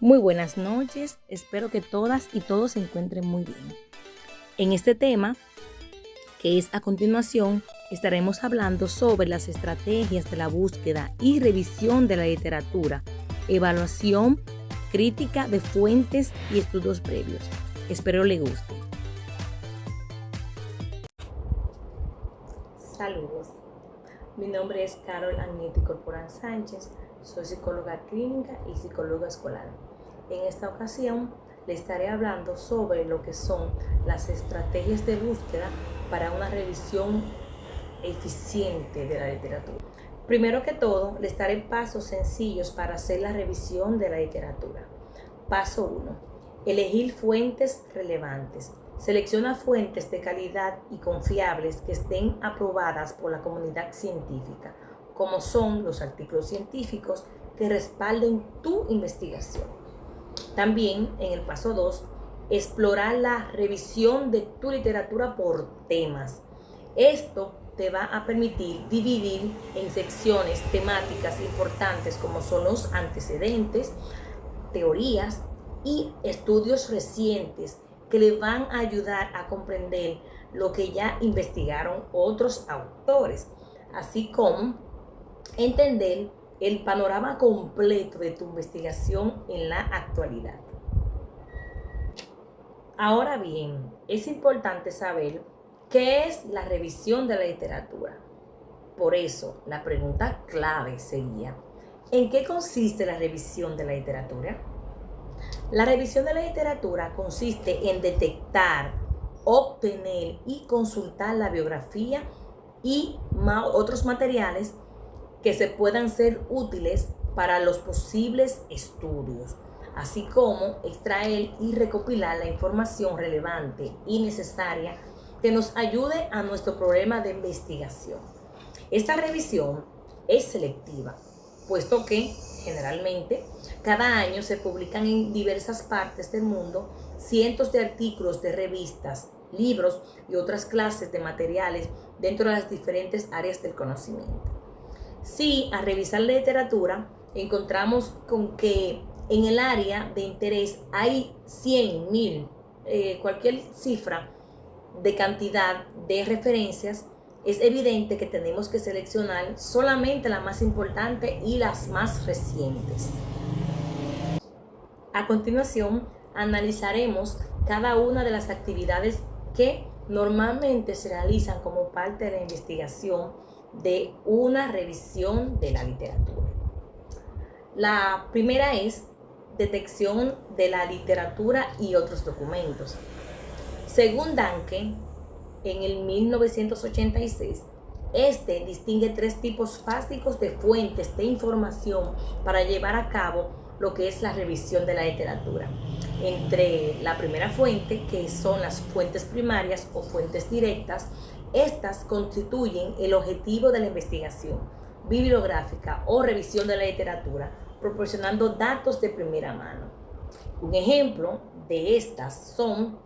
Muy buenas noches, espero que todas y todos se encuentren muy bien. En este tema, que es a continuación, estaremos hablando sobre las estrategias de la búsqueda y revisión de la literatura, evaluación crítica de fuentes y estudios previos. Espero le guste. Saludos, mi nombre es Carol Agnetti Corporán Sánchez, soy psicóloga clínica y psicóloga escolar. En esta ocasión le estaré hablando sobre lo que son las estrategias de búsqueda para una revisión eficiente de la literatura. Primero que todo, les daré pasos sencillos para hacer la revisión de la literatura. Paso 1. Elegir fuentes relevantes. Selecciona fuentes de calidad y confiables que estén aprobadas por la comunidad científica, como son los artículos científicos que respalden tu investigación. También, en el paso 2, explorar la revisión de tu literatura por temas. Esto te va a permitir dividir en secciones temáticas importantes como son los antecedentes, teorías y estudios recientes que le van a ayudar a comprender lo que ya investigaron otros autores, así como entender el panorama completo de tu investigación en la actualidad. Ahora bien, es importante saber qué es la revisión de la literatura. Por eso, la pregunta clave sería, ¿en qué consiste la revisión de la literatura? La revisión de la literatura consiste en detectar, obtener y consultar la biografía y otros materiales que se puedan ser útiles para los posibles estudios, así como extraer y recopilar la información relevante y necesaria que nos ayude a nuestro problema de investigación. Esta revisión es selectiva, puesto que generalmente cada año se publican en diversas partes del mundo cientos de artículos de revistas, libros y otras clases de materiales dentro de las diferentes áreas del conocimiento. Si al revisar la literatura encontramos con que en el área de interés hay 100, 1000, cualquier cifra de cantidad de referencias, es evidente que tenemos que seleccionar solamente las más importantes y las más recientes. A continuación, analizaremos cada una de las actividades que normalmente se realizan como parte de la investigación de una revisión de la literatura. La primera es detección de la literatura y otros documentos. Según Duncan, en el 1986, este distingue 3 tipos básicos de fuentes de información para llevar a cabo lo que es la revisión de la literatura. Entre la primera fuente, que son las fuentes primarias o fuentes directas, estas constituyen el objetivo de la investigación bibliográfica o revisión de la literatura, proporcionando datos de primera mano. Un ejemplo de estas son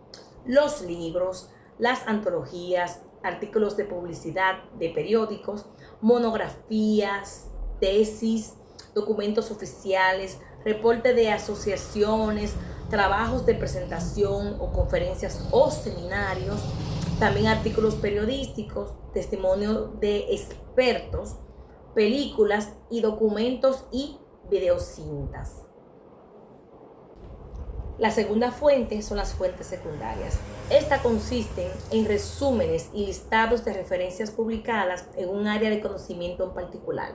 los libros, las antologías, artículos de publicidad de periódicos, monografías, tesis, documentos oficiales, reporte de asociaciones, trabajos de presentación o conferencias o seminarios, también artículos periodísticos, testimonios de expertos, películas y documentos y videocintas. La segunda fuente son las fuentes secundarias. Esta consisten en resúmenes y listados de referencias publicadas en un área de conocimiento en particular.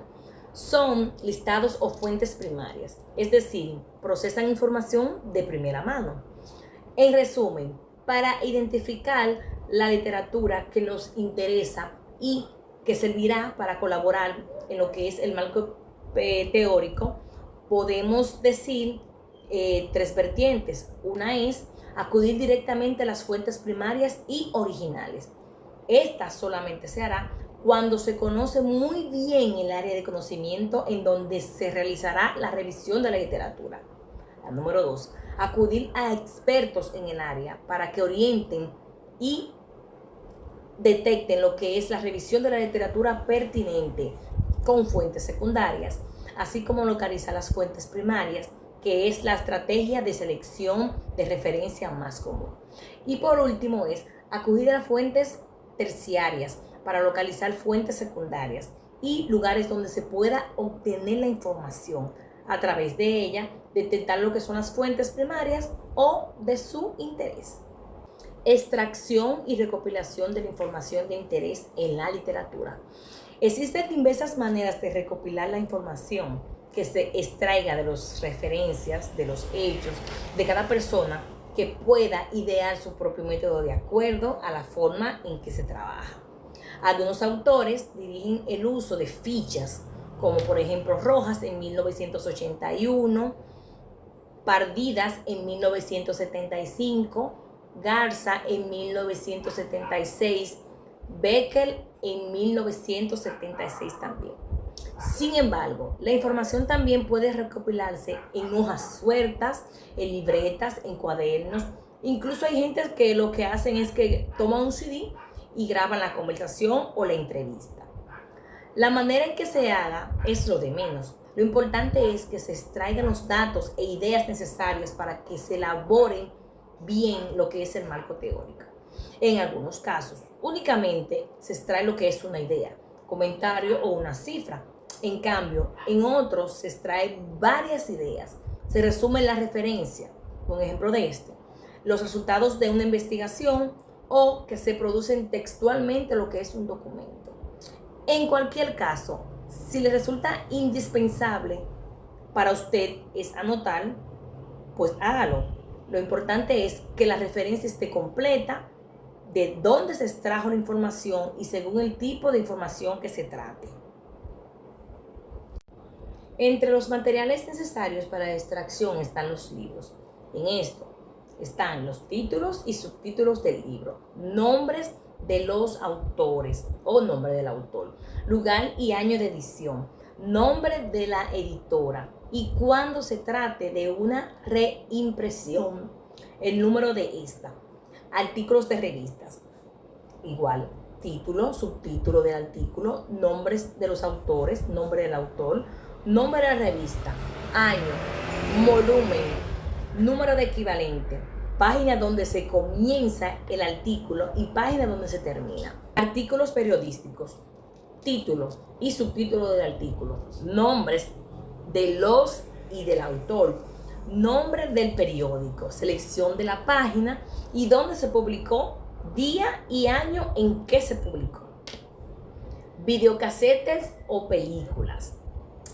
Son listados o fuentes primarias, es decir, procesan información de primera mano. En resumen, para identificar la literatura que nos interesa y que servirá para colaborar en lo que es el marco teórico, podemos decir 3 vertientes. Una es acudir directamente a las fuentes primarias y originales. Esta solamente se hará cuando se conoce muy bien el área de conocimiento en donde se realizará la revisión de la literatura. La número 2, acudir a expertos en el área para que orienten y detecten lo que es la revisión de la literatura pertinente con fuentes secundarias, así como localizar las fuentes primarias que es la estrategia de selección de referencia más común. Y por último es acudir a fuentes terciarias para localizar fuentes secundarias y lugares donde se pueda obtener la información. A través de ella, detectar lo que son las fuentes primarias o de su interés. Extracción y recopilación de la información de interés en la literatura. Existen diversas maneras de recopilar la información que se extraiga de las referencias, de los hechos, de cada persona, que pueda idear su propio método de acuerdo a la forma en que se trabaja. Algunos autores dirigen el uso de fichas, como por ejemplo Rojas en 1981, Pardidas en 1975, Garza en 1976, Beckel en 1976 también. Sin embargo, la información también puede recopilarse en hojas sueltas, en libretas, en cuadernos. Incluso hay gente que lo que hacen es que toman un CD y graban la conversación o la entrevista. La manera en que se haga es lo de menos. Lo importante es que se extraigan los datos e ideas necesarias para que se elaboren bien lo que es el marco teórico. En algunos casos, únicamente se extrae lo que es una idea, comentario o una cifra. En cambio, en otros se extraen varias ideas. Se resume la referencia, un ejemplo de los resultados de una investigación o que se producen textualmente lo que es un documento. En cualquier caso, si le resulta indispensable para usted es anotar, pues hágalo. Lo importante es que la referencia esté completa, de dónde se extrajo la información y según el tipo de información que se trate. Entre los materiales necesarios para la extracción están los libros. En esto están los títulos y subtítulos del libro, nombres de los autores o nombre del autor, lugar y año de edición, nombre de la editora y cuando se trate de una reimpresión, el número de esta. Artículos de revistas, igual, título, subtítulo del artículo, nombres de los autores, nombre del autor, nombre de la revista, año, volumen, número de equivalente, página donde se comienza el artículo y página donde se termina. Artículos periodísticos, título y subtítulo del artículo, nombres de los y del autor, nombre del periódico, selección de la página y dónde se publicó, día y año en que se publicó. Videocasetes o películas.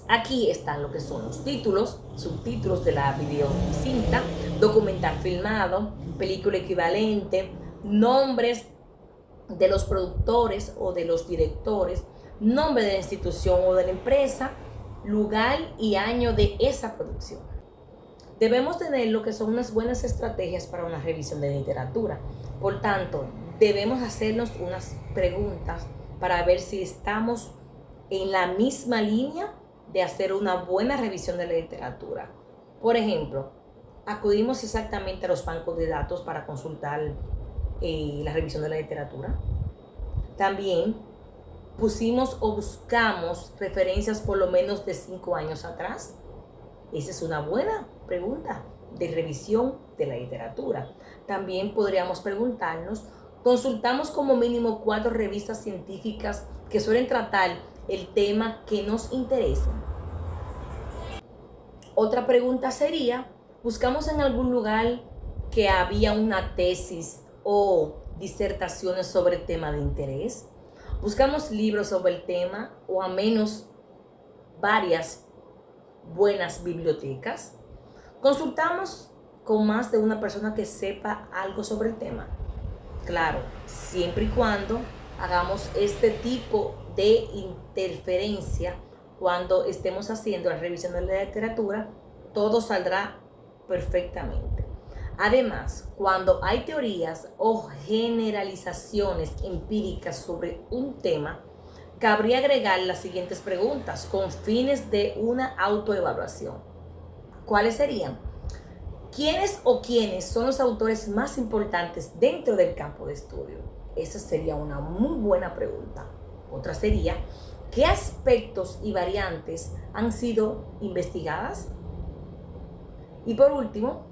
Aquí están lo que son los títulos, subtítulos de la videocinta, documental filmado, película equivalente, nombres de los productores o de los directores, nombre de la institución o de la empresa, lugar y año de esa producción. Debemos tener lo que son unas buenas estrategias para una revisión de literatura. Por tanto, debemos hacernos unas preguntas para ver si estamos en la misma línea de hacer una buena revisión de la literatura. Por ejemplo, acudimos exactamente a los bancos de datos para consultar la revisión de la literatura. También pusimos o buscamos referencias por lo menos de 5 años atrás. Esa es una buena pregunta de revisión de la literatura. También podríamos preguntarnos, consultamos como mínimo 4 revistas científicas que suelen tratar el tema que nos interesa. Otra pregunta sería, ¿buscamos en algún lugar que había una tesis o disertaciones sobre el tema de interés? ¿Buscamos libros sobre el tema o a menos varias buenas bibliotecas? ¿Consultamos con más de una persona que sepa algo sobre el tema? Claro, siempre y cuando hagamos este tipo de interferencia cuando estemos haciendo la revisión de la literatura, todo saldrá perfectamente. Además, cuando hay teorías o generalizaciones empíricas sobre un tema, cabría agregar las siguientes preguntas con fines de una autoevaluación. ¿Cuáles serían? ¿Quiénes o quiénes son los autores más importantes dentro del campo de estudio? Esa sería una muy buena pregunta. Otra sería, ¿qué aspectos y variantes han sido investigadas? Y por último,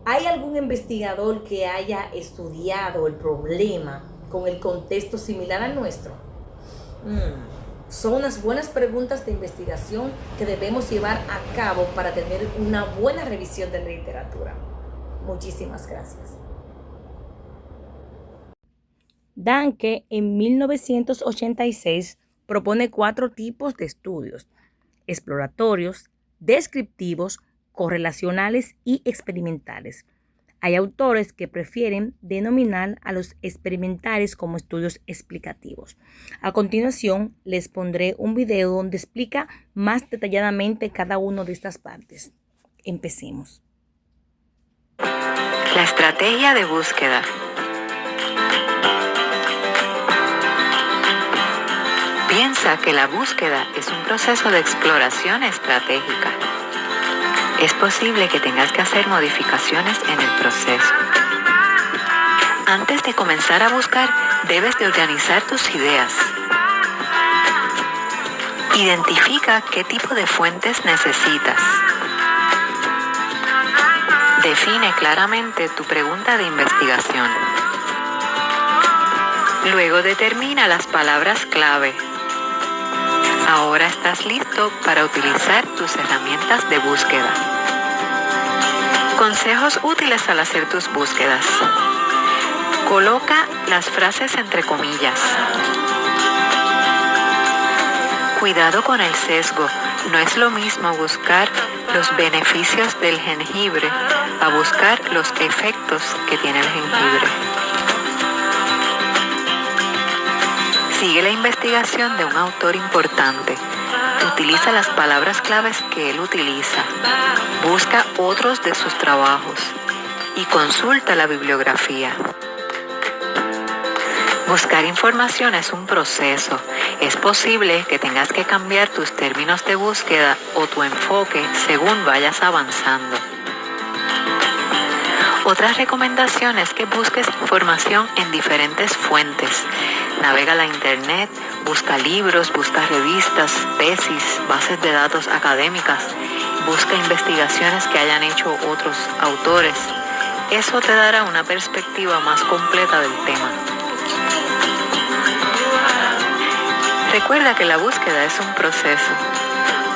¿hay algún investigador que haya estudiado el problema con el contexto similar al nuestro? Son unas buenas preguntas de investigación que debemos llevar a cabo para tener una buena revisión de la literatura. Muchísimas gracias. Danke en 1986 propone 4 tipos de estudios: exploratorios, descriptivos, correlacionales y experimentales. Hay autores que prefieren denominar a los experimentales como estudios explicativos. A continuación, les pondré un video donde explica más detalladamente cada una de estas partes. Empecemos. La estrategia de búsqueda. Piensa que la búsqueda es un proceso de exploración estratégica. Es posible que tengas que hacer modificaciones en el proceso. Antes de comenzar a buscar, debes de organizar tus ideas. Identifica qué tipo de fuentes necesitas. Define claramente tu pregunta de investigación. Luego determina las palabras clave. Ahora estás listo para utilizar tus herramientas de búsqueda. Consejos útiles al hacer tus búsquedas. Coloca las frases entre comillas. Cuidado con el sesgo. No es lo mismo buscar los beneficios del jengibre a buscar los efectos que tiene el jengibre. Sigue la investigación de un autor importante. Utiliza las palabras claves que él utiliza. Busca otros de sus trabajos y consulta la bibliografía. Buscar información es un proceso. Es posible que tengas que cambiar tus términos de búsqueda o tu enfoque según vayas avanzando. Otra recomendación es que busques información en diferentes fuentes. Navega la internet, busca libros, busca revistas, tesis, bases de datos académicas, busca investigaciones que hayan hecho otros autores. Eso te dará una perspectiva más completa del tema. Recuerda que la búsqueda es un proceso.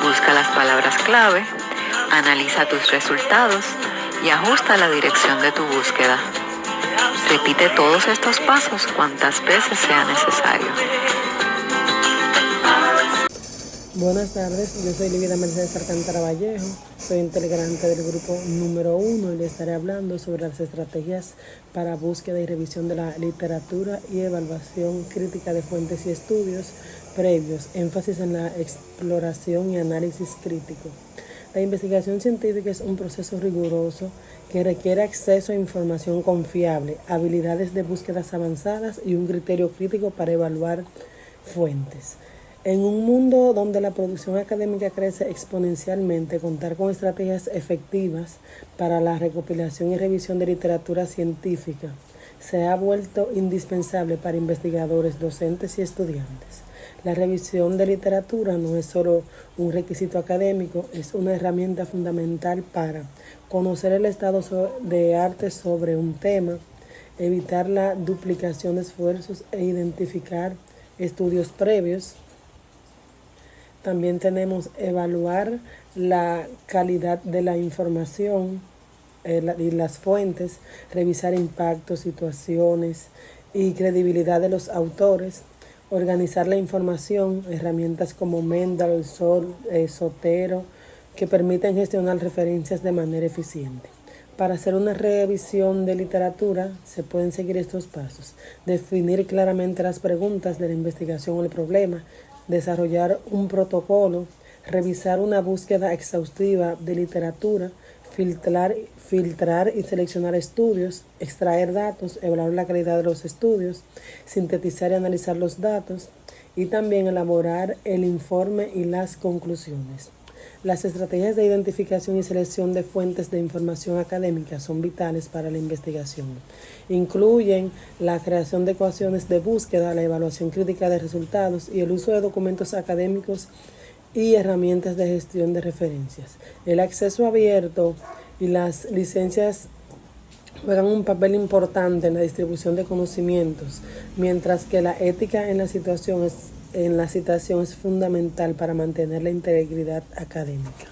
Busca las palabras clave, analiza tus resultados y ajusta la dirección de tu búsqueda. Repite todos estos pasos cuantas veces sea necesario. Buenas tardes, yo soy Livida Mercedes Alcántara Vallejo, soy integrante del grupo número 1 y le estaré hablando sobre las estrategias para búsqueda y revisión de la literatura y evaluación crítica de fuentes y estudios previos, énfasis en la exploración y análisis crítico. La investigación científica es un proceso riguroso que requiere acceso a información confiable, habilidades de búsquedas avanzadas y un criterio crítico para evaluar fuentes. En un mundo donde la producción académica crece exponencialmente, contar con estrategias efectivas para la recopilación y revisión de literatura científica se ha vuelto indispensable para investigadores, docentes y estudiantes. La revisión de literatura no es solo un requisito académico, es una herramienta fundamental para conocer el estado de arte sobre un tema, evitar la duplicación de esfuerzos e identificar estudios previos. También tenemos evaluar la calidad de la información y las fuentes, revisar impactos, situaciones y credibilidad de los autores, organizar la información, herramientas como Mendeley, Zotero, que permiten gestionar referencias de manera eficiente. Para hacer una revisión de literatura se pueden seguir estos pasos: definir claramente las preguntas de la investigación o el problema, desarrollar un protocolo, revisar una búsqueda exhaustiva de literatura, filtrar y seleccionar estudios, extraer datos, evaluar la calidad de los estudios, sintetizar y analizar los datos y también elaborar el informe y las conclusiones. Las estrategias de identificación y selección de fuentes de información académica son vitales para la investigación. Incluyen la creación de ecuaciones de búsqueda, la evaluación crítica de resultados y el uso de documentos académicos y herramientas de gestión de referencias. El acceso abierto y las licencias juegan un papel importante en la distribución de conocimientos, mientras que la ética en la citación es fundamental para mantener la integridad académica.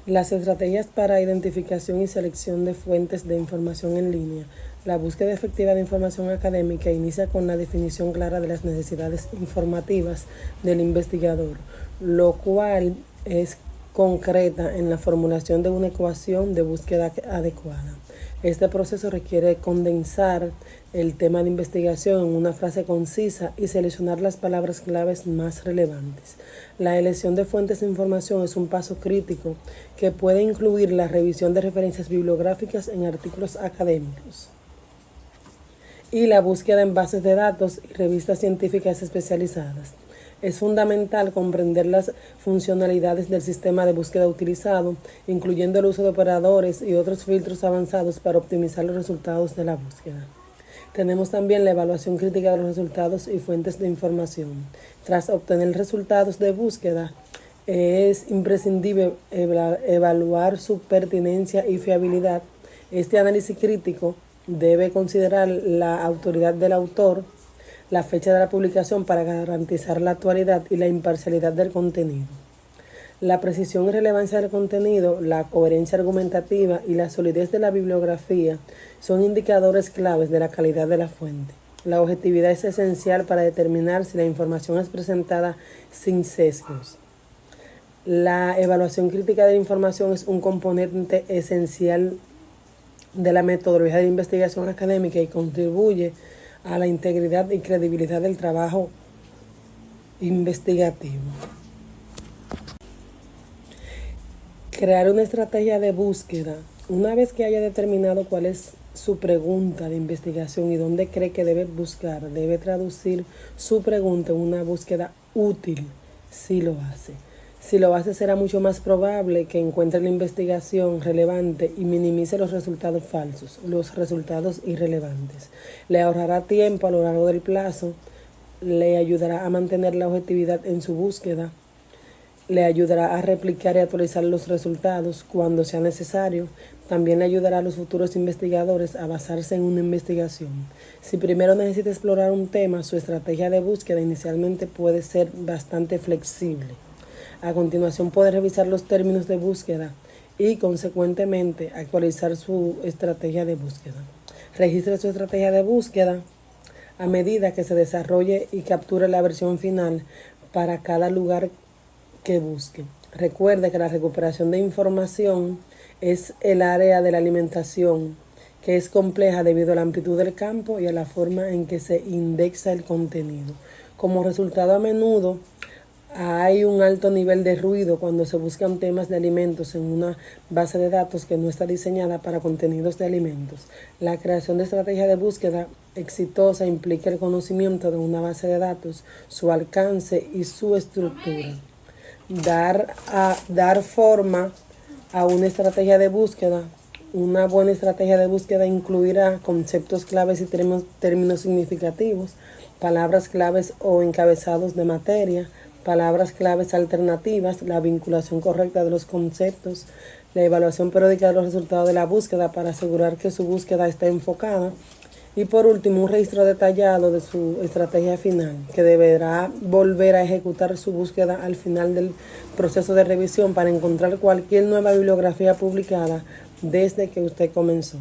Las estrategias para identificación y selección de fuentes de información en línea. La búsqueda efectiva de información académica inicia con la definición clara de las necesidades informativas del investigador, lo cual es concreta en la formulación de una ecuación de búsqueda adecuada. Este proceso requiere condensar el tema de investigación en una frase concisa y seleccionar las palabras claves más relevantes. La elección de fuentes de información es un paso crítico que puede incluir la revisión de referencias bibliográficas en artículos académicos y la búsqueda en bases de datos y revistas científicas especializadas. Es fundamental comprender las funcionalidades del sistema de búsqueda utilizado, incluyendo el uso de operadores y otros filtros avanzados para optimizar los resultados de la búsqueda. Tenemos también la evaluación crítica de los resultados y fuentes de información. Tras obtener resultados de búsqueda, es imprescindible evaluar su pertinencia y fiabilidad. Este análisis crítico debe considerar la autoridad del autor, la fecha de la publicación para garantizar la actualidad y la imparcialidad del contenido. La precisión y relevancia del contenido, la coherencia argumentativa y la solidez de la bibliografía son indicadores claves de la calidad de la fuente. La objetividad es esencial para determinar si la información es presentada sin sesgos. La evaluación crítica de la información es un componente esencial de la metodología de investigación académica y contribuye a la integridad y credibilidad del trabajo investigativo. Crear una estrategia de búsqueda. Una vez que haya determinado cuál es su pregunta de investigación y dónde cree que debe buscar, debe traducir su pregunta en una búsqueda útil si lo hace. Si lo hace, será mucho más probable que encuentre la investigación relevante y minimice los resultados falsos, los resultados irrelevantes. Le ahorrará tiempo a lo largo del plazo, le ayudará a mantener la objetividad en su búsqueda, le ayudará a replicar y actualizar los resultados cuando sea necesario. También le ayudará a los futuros investigadores a basarse en una investigación. Si primero necesita explorar un tema, su estrategia de búsqueda inicialmente puede ser bastante flexible. A continuación puede revisar los términos de búsqueda y, consecuentemente, actualizar su estrategia de búsqueda. Registre su estrategia de búsqueda a medida que se desarrolle y capture la versión final para cada lugar que busque. Recuerde que la recuperación de información es el área de la alimentación, que es compleja debido a la amplitud del campo y a la forma en que se indexa el contenido. Como resultado, a menudo hay un alto nivel de ruido cuando se buscan temas de alimentos en una base de datos que no está diseñada para contenidos de alimentos. La creación de estrategia de búsqueda exitosa implica el conocimiento de una base de datos, su alcance y su estructura. Dar forma a una estrategia de búsqueda. Una buena estrategia de búsqueda incluirá conceptos claves y términos significativos, palabras claves o encabezados de materia, palabras claves alternativas, la vinculación correcta de los conceptos, la evaluación periódica de los resultados de la búsqueda para asegurar que su búsqueda está enfocada y, por último, un registro detallado de su estrategia final, que deberá volver a ejecutar su búsqueda al final del proceso de revisión para encontrar cualquier nueva bibliografía publicada desde que usted comenzó.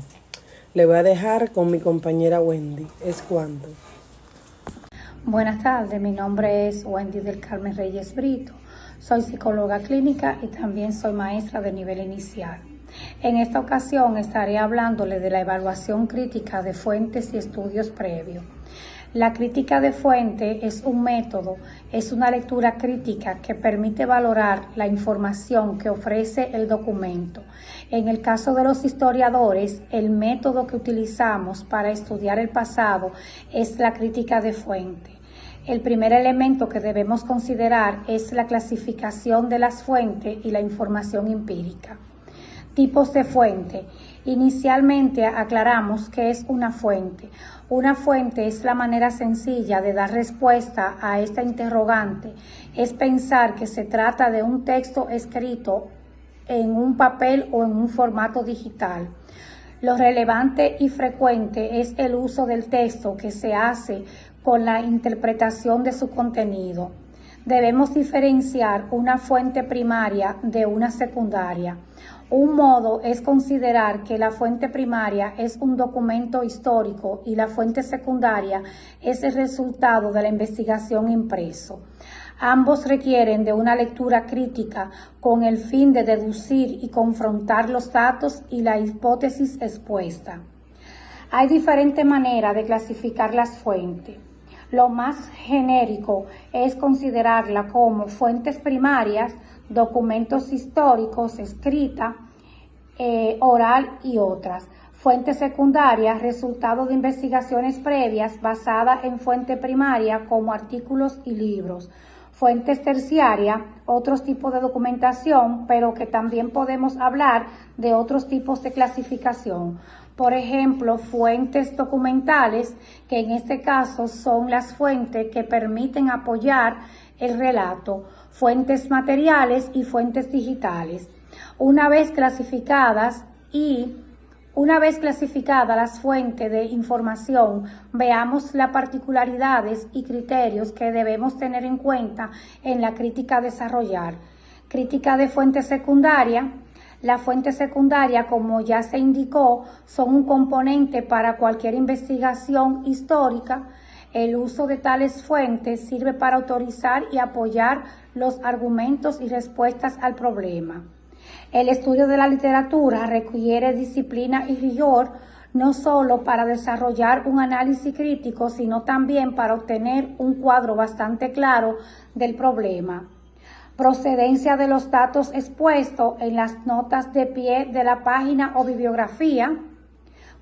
Le voy a dejar con mi compañera Wendy. Es cuanto. Buenas tardes, mi nombre es Wendy del Carmen Reyes Brito. Soy psicóloga clínica y también soy maestra de nivel inicial. En esta ocasión estaré hablándole de la evaluación crítica de fuentes y estudios previos. La crítica de fuente es un método, es una lectura crítica que permite valorar la información que ofrece el documento. En el caso de los historiadores, el método que utilizamos para estudiar el pasado es la crítica de fuente. El primer elemento que debemos considerar es la clasificación de las fuentes y la información empírica. Tipos de fuente. Inicialmente aclaramos qué es una fuente. Una fuente es la manera sencilla de dar respuesta a esta interrogante. Es pensar que se trata de un texto escrito en un papel o en un formato digital. Lo relevante y frecuente es el uso del texto que se hace con la interpretación de su contenido. Debemos diferenciar una fuente primaria de una secundaria. Un modo es considerar que la fuente primaria es un documento histórico y la fuente secundaria es el resultado de la investigación impreso. Ambos requieren de una lectura crítica con el fin de deducir y confrontar los datos y la hipótesis expuesta. Hay diferentes maneras de clasificar las fuentes. Lo más genérico es considerarla como fuentes primarias, documentos históricos, escrita, oral y otras. Fuentes secundarias, resultado de investigaciones previas basadas en fuente primaria como artículos y libros. Fuentes terciarias, otros tipos de documentación, pero que también podemos hablar de otros tipos de clasificación. Por ejemplo, fuentes documentales, que en este caso son las fuentes que permiten apoyar el relato, fuentes materiales y fuentes digitales. Una vez clasificadas las fuentes de información, veamos las particularidades y criterios que debemos tener en cuenta en la crítica a desarrollar. Crítica de fuente secundaria. La fuente secundaria, como ya se indicó, son un componente para cualquier investigación histórica. El uso de tales fuentes sirve para autorizar y apoyar los argumentos y respuestas al problema. El estudio de la literatura requiere disciplina y rigor, no solo para desarrollar un análisis crítico, sino también para obtener un cuadro bastante claro del problema. Procedencia de los datos expuestos en las notas de pie de la página o bibliografía.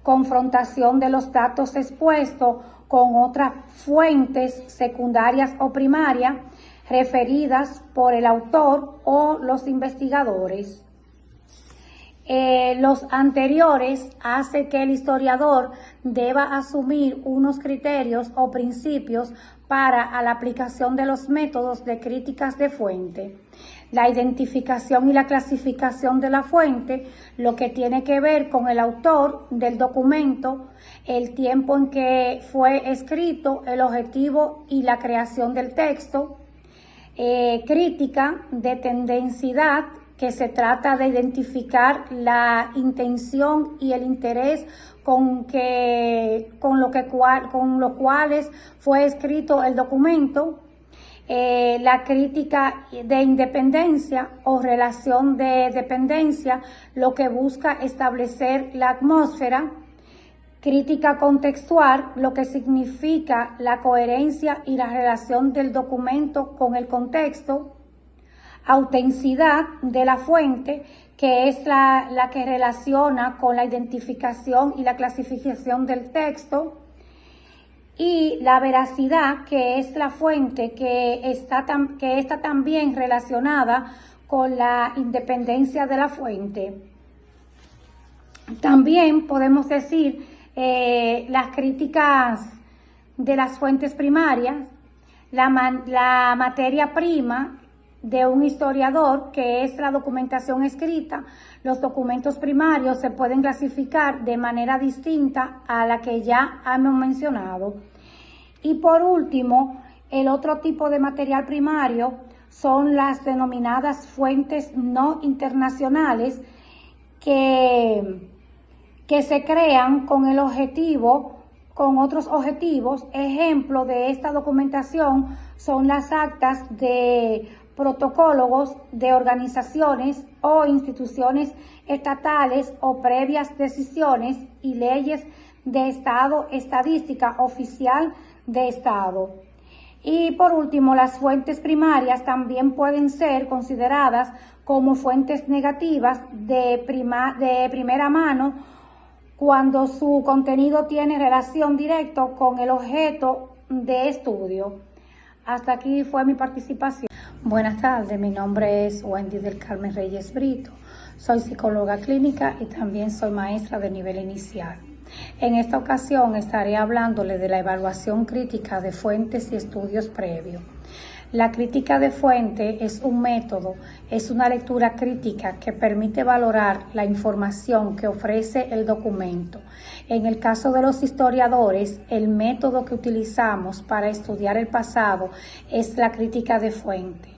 Confrontación de los datos expuestos con otras fuentes secundarias o primarias referidas por el autor o los investigadores. Los anteriores hace que el historiador deba asumir unos criterios o principios para la aplicación de los métodos de críticas de fuente. La identificación y la clasificación de la fuente, lo que tiene que ver con el autor del documento, el tiempo en que fue escrito, el objetivo y la creación del texto. Crítica de tendenciedad, que se trata de identificar la intención y el interés con los cuales fue escrito el documento. La crítica de independencia o relación de dependencia, lo que busca establecer la atmósfera. Crítica contextual, lo que significa la coherencia y la relación del documento con el contexto. Autenticidad de la fuente, que es la que relaciona con la identificación y la clasificación del texto. Y la veracidad, que es la fuente que está también relacionada con la independencia de la fuente. También podemos decir las críticas de las fuentes primarias, la materia prima de un historiador, que es la documentación escrita. Los documentos primarios se pueden clasificar de manera distinta a la que ya hemos mencionado. Y por último, el otro tipo de material primario son las denominadas fuentes no internacionales, que se crean con otros objetivos. Ejemplo de esta documentación son las actas de protocolos de organizaciones o instituciones estatales o previas decisiones y leyes de Estado, estadística oficial de Estado. Y por último, las fuentes primarias también pueden ser consideradas como fuentes negativas de primera mano cuando su contenido tiene relación directa con el objeto de estudio. Hasta aquí fue mi participación. Buenas tardes, mi nombre es Wendy del Carmen Reyes Brito. Soy psicóloga clínica y también soy maestra de nivel inicial. En esta ocasión estaré hablándole de la evaluación crítica de fuentes y estudios previos. La crítica de fuente es un método, es una lectura crítica que permite valorar la información que ofrece el documento. En el caso de los historiadores, el método que utilizamos para estudiar el pasado es la crítica de fuente.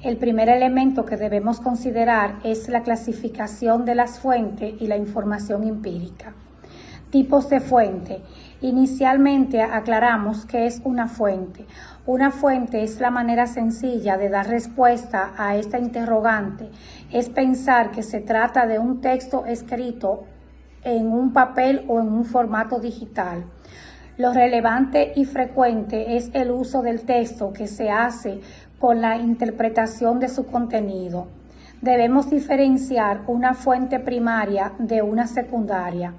El primer elemento que debemos considerar es la clasificación de las fuentes y la información empírica. Tipos de fuente. Inicialmente aclaramos qué es una fuente. Una fuente es la manera sencilla de dar respuesta a esta interrogante. Es pensar que se trata de un texto escrito en un papel o en un formato digital. Lo relevante y frecuente es el uso del texto que se hace con la interpretación de su contenido. Debemos diferenciar una fuente primaria de una secundaria.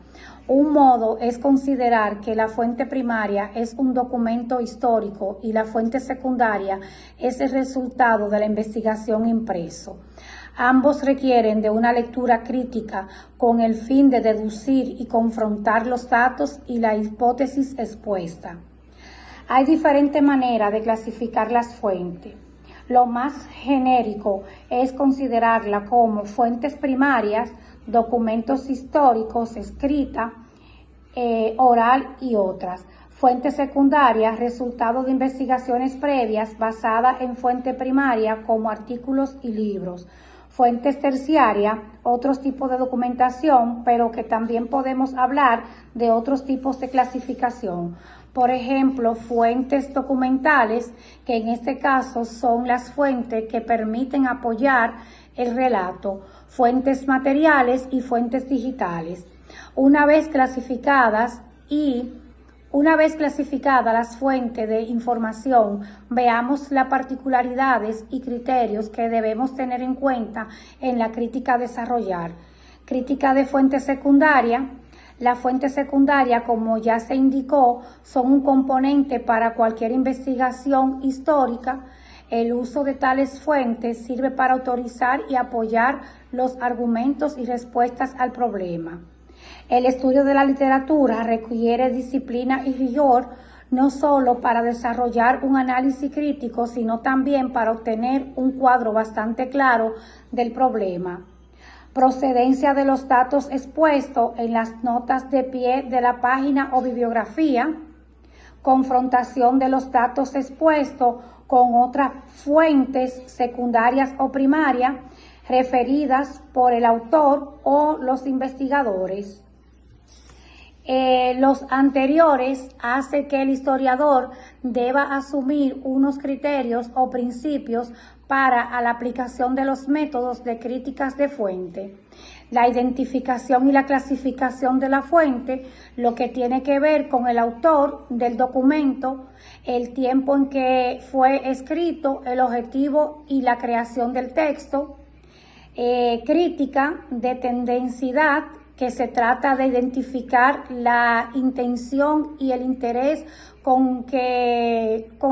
Un modo es considerar que la fuente primaria es un documento histórico y la fuente secundaria es el resultado de la investigación impreso. Ambos requieren de una lectura crítica con el fin de deducir y confrontar los datos y la hipótesis expuesta. Hay diferentes maneras de clasificar las fuentes. Lo más genérico es considerarla como fuentes primarias, documentos históricos, escrita, oral y otras. Fuentes secundarias, resultado de investigaciones previas basadas en fuente primaria como artículos y libros. Fuentes terciarias, otros tipos de documentación, pero que también podemos hablar de otros tipos de clasificación. Por ejemplo, fuentes documentales, que en este caso son las fuentes que permiten apoyar el relato, fuentes materiales y fuentes digitales. Una vez clasificadas las fuentes de información, veamos las particularidades y criterios que debemos tener en cuenta en la crítica a desarrollar. Crítica de fuente secundaria. La fuente secundaria, como ya se indicó, son un componente para cualquier investigación histórica. El uso de tales fuentes sirve para autorizar y apoyar los argumentos y respuestas al problema. El estudio de la literatura requiere disciplina y rigor, no solo para desarrollar un análisis crítico, sino también para obtener un cuadro bastante claro del problema. Procedencia de los datos expuestos en las notas de pie de la página o bibliografía. Confrontación de los datos expuestos con otras fuentes secundarias o primarias referidas por el autor o los investigadores. Los anteriores hace que el historiador deba asumir unos criterios o principios para la aplicación de los métodos de críticas de fuente. La identificación y la clasificación de la fuente, lo que tiene que ver con el autor del documento, el tiempo en que fue escrito, el objetivo y la creación del texto. Crítica de tendenciedad, que se trata de identificar la intención y el interés con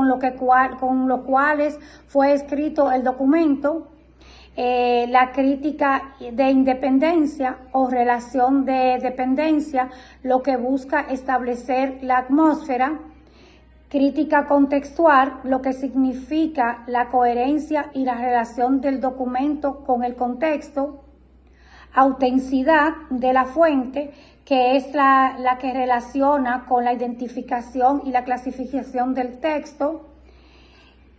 los cuales fue escrito el documento. La crítica de independencia o relación de dependencia, lo que busca establecer la atmósfera. Crítica contextual, lo que significa la coherencia y la relación del documento con el contexto. Autenticidad de la fuente, que es la que relaciona con la identificación y la clasificación del texto.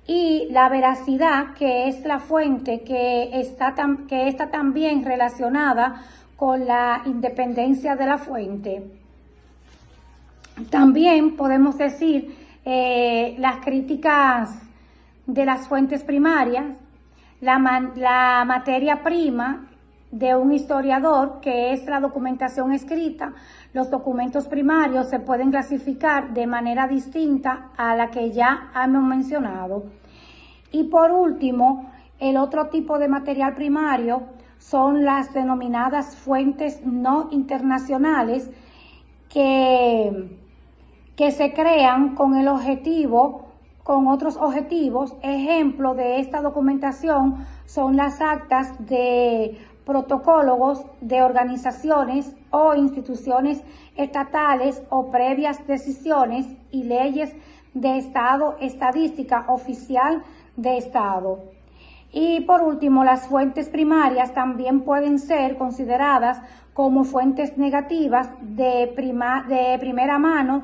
Y la veracidad, que es la fuente que está también relacionada con la independencia de la fuente. También podemos decir las críticas de las fuentes primarias, la materia prima de un historiador, que es la documentación escrita. Los documentos primarios se pueden clasificar de manera distinta a la que ya hemos mencionado. Y por último, el otro tipo de material primario son las denominadas fuentes no internacionales, que se crean con otros objetivos. Ejemplo de esta documentación son las actas de protocolos de organizaciones o instituciones estatales o previas decisiones y leyes de Estado, estadística oficial de estado. Y por último, las fuentes primarias también pueden ser consideradas como fuentes negativas de primera mano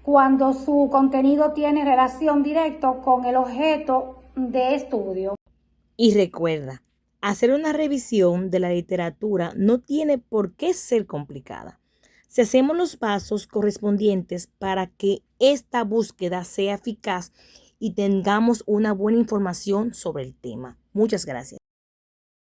cuando su contenido tiene relación directa con el objeto de estudio. Y recuerda, hacer una revisión de la literatura no tiene por qué ser complicada. Si hacemos los pasos correspondientes para que esta búsqueda sea eficaz y tengamos una buena información sobre el tema. Muchas gracias.